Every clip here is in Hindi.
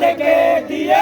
के दिए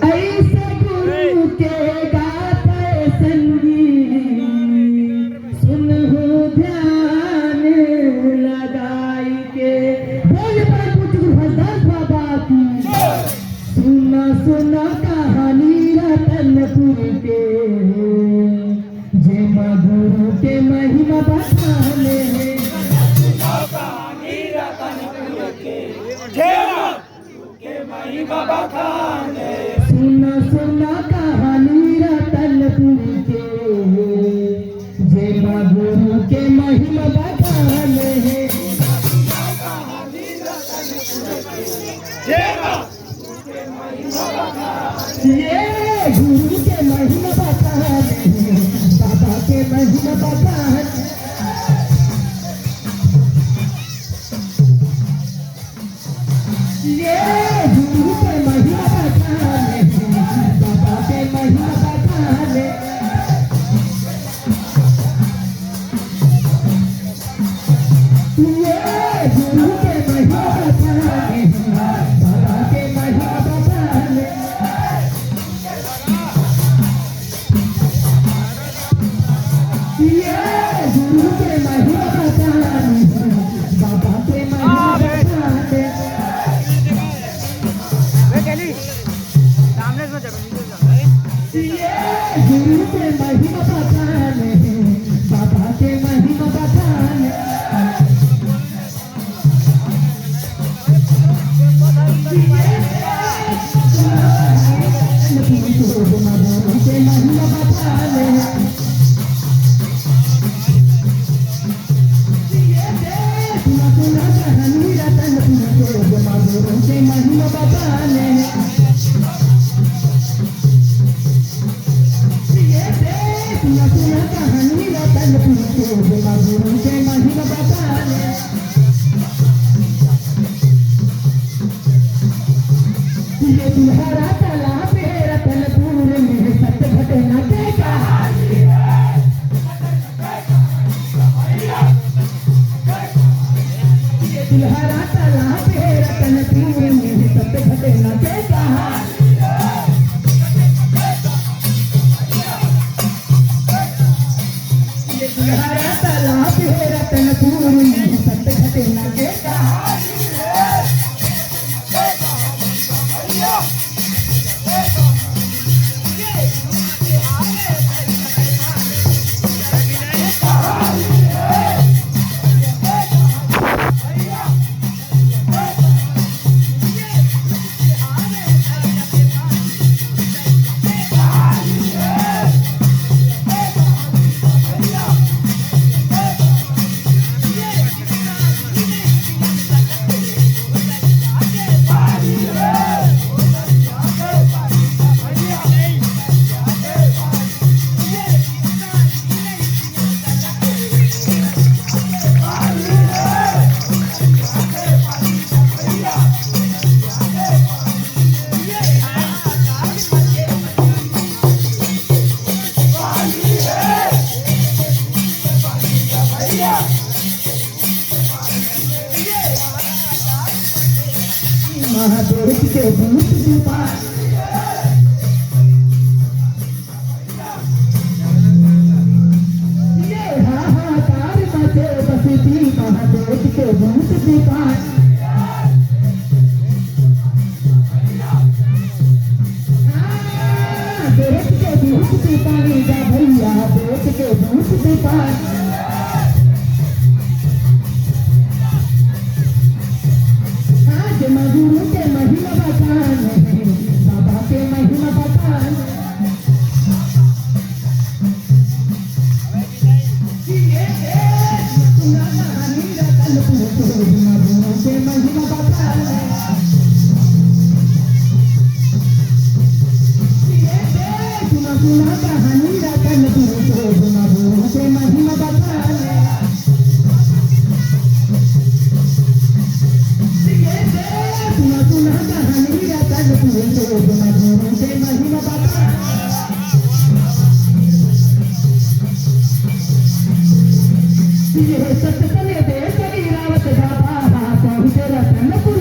ऐसे गुरु के गाते संगीत सुन हो ध्यान लगाई के बोले पर कुछ हजरत बाबा की सुना सुना कहानी रतनपुर के जे माँ गुरु के महिमा बखाने कहानी रतनपुर के महिमा बखाने सुना सुना कहानी रतनपुर के जे माँ गुरु के महिमा बखाने कहानी रतनपुर के महिमा बखाने ये गुरु के महिमा बखाने बाबा के महिमा बखाने ये गुरु के महिमा बखाने बाबा के महिमा बखाने ये गुरु के महिमा बखाने बाबा के महिमा बखाने ये गुरु के महिमा बखाने बाबा के महिमा बखाने ये गुरु के महिमा बखाने बाबा के महिमा बखाने के महिमा बखाने सुना सुना कहानी रतनपुर के माधुरों के महिमा बखाने सुना सुना कहानी रतनपुर के माधुरों के महिमा बखाने ये तुम्हारा तालाब है रतनपुर में सत्य घटना के कहानी ये तुम्हारा तालाब है रतनपुर में सत्य घटना के कहानी ये तुम्हारा तालाब है रतनपुर में सत्य घटना के कहानी महादेव के भूत दीपान ये हाहाकार मचे बसती महादेव के भूत दीपान देश के भूत दीपानी जा भैया देश के भूत दीपान गुरु के महिमा बखाने बाबा के महिमा बखाने सुना कहानी रतनपुर गुरु के महिमा बखाने सुना सुना कहानी रतनपुर गुरु के महिमा बखाने सुना सुना कहानी रतनपुर गुरु के महिमा बखाने ये सत्य ने दे रावत बाबा पहुंचे Ratanpur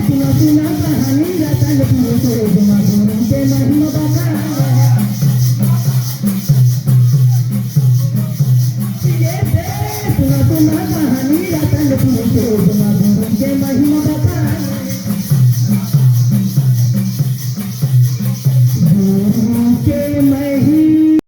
Tuna tuna kahani ratan, tuna tuna tuna tuna tuna